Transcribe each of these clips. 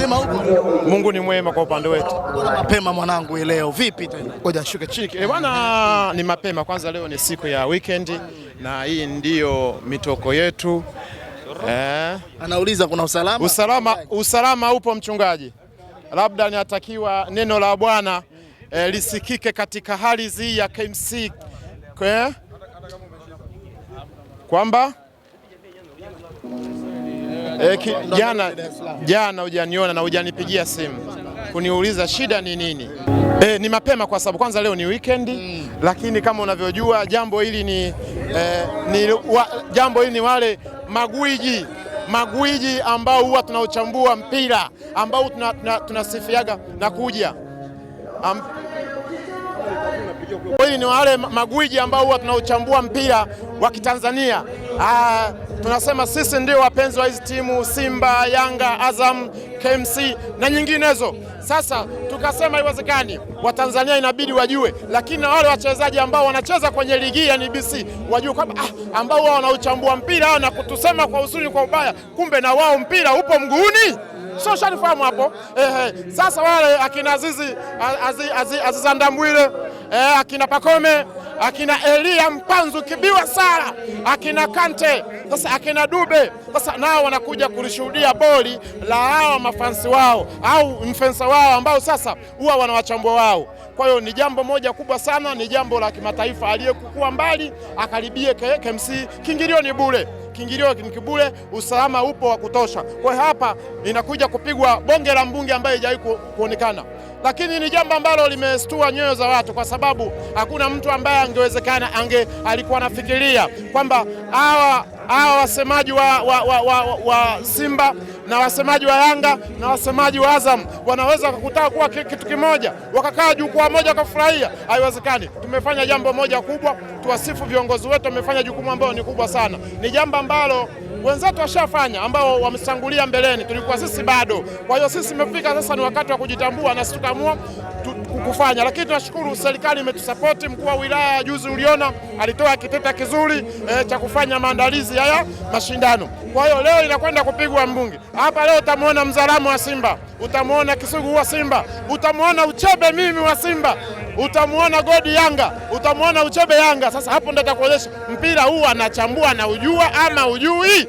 mzima huko? Mungu ni mwema kwa upande wetu. Mapema mwanangu leo vipi tena? Ngoja shuke chini. Bwana ni mapema, kwanza leo ni siku ya weekend na hii ndiyo mitoko yetu. Anauliza kuna usalama? Usalama upo mchungaji. Labda ninatakiwa neno la Bwana lisikike katika hali hii ya KMC kwamba jana hujaniona na hujanipigia simu kuniuliza shida ni nini. Ni mapema kwa sababu kwanza leo ni weekend, lakini kama unavyojua jambo hili ni wale magwiji ambao huwa tunauchambua mpira ambao tunasifiaga na kuja hili ni wale magwiji ambao huwa tunauchambua mpira wa Kitanzania. Tunasema sisi ndio wapenzi wa hizi timu Simba, Yanga, Azam, KMC na nyinginezo. Sasa tukasema haiwezekani, Watanzania inabidi wajue, lakini na wale wachezaji ambao wanacheza kwenye ligi ya NBC wajue kwamba ambao wao wanauchambua mpira na kutusema kwa uzuri kwa ubaya, kumbe na wao mpira upo mguuni. Sio shanifahamu hapo. Sasa wale akina Aziz Ndambwile, akina Pakome, akina Elia Mpanzu Kibiwa Sara, akina Kante, sasa akina Dube, sasa nao wanakuja kulishuhudia boli la hao mafansi wao au mfensa wao ambao sasa huwa wanawachambua wao. Kwa hiyo ni jambo moja kubwa sana, ni jambo la kimataifa. Aliyekukua mbali akaribie KMC, kiingilio ni bure. Kiingilio ni kibure, usalama upo wa kutosha. Kwa hiyo hapa inakuja kupigwa bonge la mbunge ambaye haijawahi kuonekana. Lakini ni jambo ambalo limestua nyoyo za watu kwa sababu hakuna mtu ambaye angewezekana alikuwa anafikiria kwamba hawa wasemaji wa Simba na wasemaji wa Yanga na wasemaji wa Azam wanaweza kukutana kuwa kitu kimoja, wakakaa jukwaa moja wakafurahia. Haiwezekani. Tumefanya jambo moja kubwa, tuwasifu viongozi wetu, wamefanya jukumu ambalo ni kubwa sana. Ni jambo ambalo wenzetu washafanya ambao wametangulia mbeleni, tulikuwa sisi bado. Kwa hiyo sisi tumefika sasa, ni wakati wa kujitambua na sisi tukaamua kufanya. Lakini tunashukuru serikali imetusapoti. Mkuu wa wilaya juzi uliona alitoa kiteta kizuri cha kufanya maandalizi haya mashindano. Kwa hiyo leo inakwenda kupigwa mbungi. Hapa leo utamuona Mzalamu wa Simba, utamuona Kisugu wa Simba, utamuona Uchebe mimi wa Simba, utamuona Godi Yanga, utamuona Uchebe Yanga. Sasa hapo ndio nitakuonyesha mpira huu anachambua na ujua ama ujui.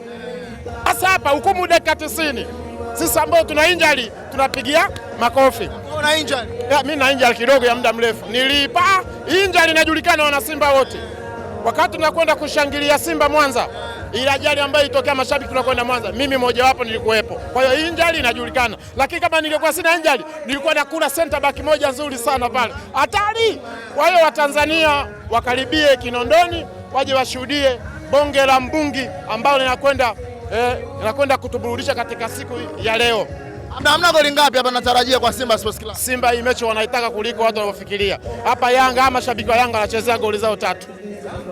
Sasa hapa hukumu dakika 90. Sisi ambao tuna injury tunapigia makofi. Una injury? Mimi na injury kidogo ya muda mrefu. Nilipa injury inajulikana wana Simba wote. Wakati tunakwenda kushangilia Simba Mwanza, ile ajali ambayo ilitokea mashabiki tunakwenda Mwanza, mimi mmoja wapo nilikuwepo. Kwa hiyo injury inajulikana. Lakini kama ningekuwa sina injury, nilikuwa nakula center back moja nzuri sana pale. Hatari. Kwa hiyo Watanzania wakaribie Kinondoni waje washuhudie bonge la mbungi ambao linakwenda kutuburudisha katika siku ya leo. Hamna goli ngapi hapa natarajia kwa Simba Sports Club? Simba hii mechi wanaitaka kuliko watu wanavyofikiria. Hapa Yanga ama mashabiki wa Yanga wanachezea goli zao 3.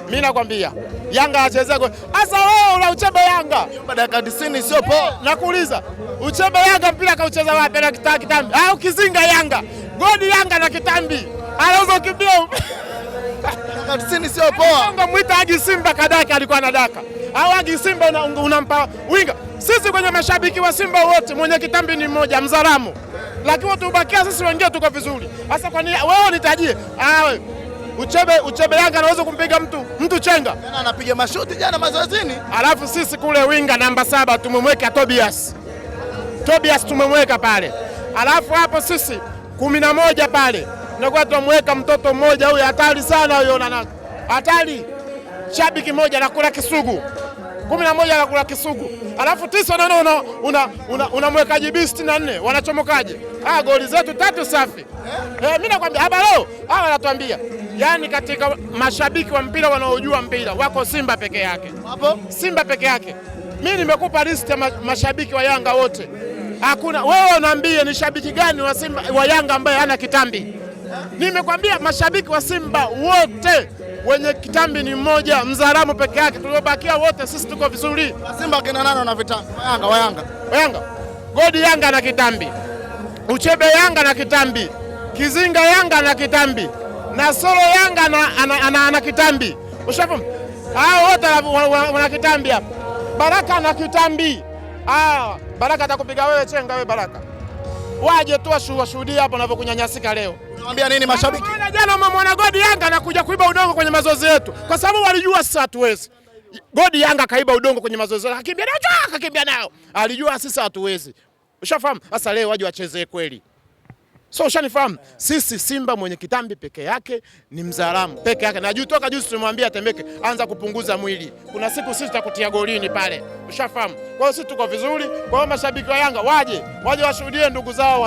Mimi nakwambia Yanga anachezea goli. Sasa wewe una Uchebe Yanga. Dakika 90 sio poa. Nakuuliza, Uchebe Yanga mpira kaucheza wapi na kitambi? Au Kizinga Yanga. Goli Yanga na kitambi. Anaweza kimbia. Dakika 90 sio poa. Yanga muita Agi Simba kadaka alikuwa anadaka. Au Agi Simba unampa winga. Sisi kwenye mashabiki wa Simba wote mwenye kitambi ni mmoja, Mzalamu. Lakini tubakia sisi wengine tuko vizuri. Sasa kwa nini wewe nitajie? Uchebe Yanga anaweza kumpiga mtu chenga. Jana anapiga mashuti jana mazoezini. Alafu sisi kule winga namba 7 tumemweka Tobias tumemweka pale. Alafu hapo sisi 11 pale. Tunakuwa tumemweka mtoto mmoja huyu hatari sana huyo hatari. Shabiki mmoja anakula Kisugu. 11 anakula Kisugu. Alafu 9 unamweka JB 64 wanachomokaje? Goli zetu 3 safi. Mimi nakwambia hapa leo hawa wanatuambia yani katika mashabiki wa mpira wanaojua mpira wako Simba peke yake. Hapo Simba peke yake. Mimi nimekupa list ya mashabiki wa Yanga wote. Hakuna wewe unaambie ni shabiki gani wa Simba wa Yanga ambaye hana kitambi? Nimekwambia mashabiki wa Simba wote wenye kitambi ni mmoja, Mzalamu peke yake. Tuliobakia wote sisi tuko vizuri. Simba kina nani na vitambi? Yanga. Godi Yanga na kitambi. Uchebe Yanga na kitambi. Kizinga Yanga na kitambi. Na Solo Yanga ana kitambi. Ushafahamu? Hao wote wana kitambi hapa. Baraka na kitambi. Baraka atakupiga wewe chenga wewe Baraka. waje tu washuhudie hapa wanavyokunyanyasika leo. Unamwambia nini mashabiki? Jana mwana Godi Yanga anakuja kuiba udongo kwenye mazoezi yetu, kwa sababu walijua sisi hatuwezi. Godi Yanga kaiba udongo kwenye mazoezi, akakimbia nao, alijua sisi hatuwezi. Ushafahamu? Sasa leo waje wachezee kweli. So ushanifahamu? Sisi Simba mwenye kitambi peke yake ni Mzaramo peke yake. Na toka juzi tumemwambia Temeke anza kupunguza mwili. Kuna siku sisi tutakutia golini pale. Ushafahamu? Kwa hiyo sisi tuko vizuri. Kwa hiyo mashabiki wa Yanga waje washuhudie ndugu zao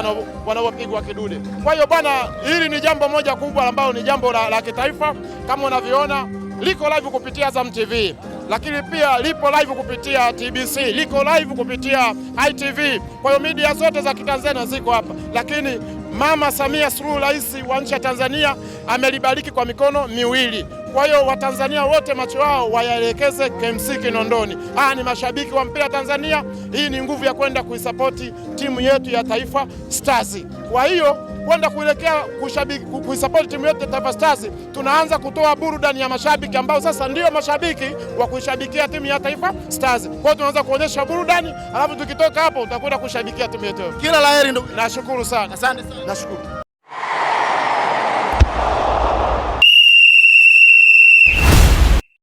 wanaopigwa kidude. Kwa hiyo bwana, hili ni jambo moja kubwa ambalo ni jambo la kitaifa. Kama unavyoona liko live kupitia Azam TV, lakini pia lipo live kupitia TBC, liko live kupitia ITV. Kwa hiyo media zote za Kitanzania ziko hapa, lakini Mama Samia Suluhu, rais wa nchi ya Tanzania, amelibariki kwa mikono miwili. Kwa hiyo Watanzania wote macho yao wayaelekeze KMC Kinondoni. Ni mashabiki wa mpira Tanzania, hii ni nguvu ya kwenda kuisapoti timu yetu ya Taifa Stars. Kwa hiyo kwenda kuelekea kuisapoti timu yetu ya Taifa Stars, tunaanza kutoa burudani ya mashabiki ambao sasa ndio mashabiki wa kuishabikia timu ya Taifa Stars. Kwa hiyo tunaanza kuonyesha burudani, alafu tukitoka hapo utakwenda kushabikia timu yetu. Kila laheri ndugu. Nashukuru sana. Asante sana. Nashukuru.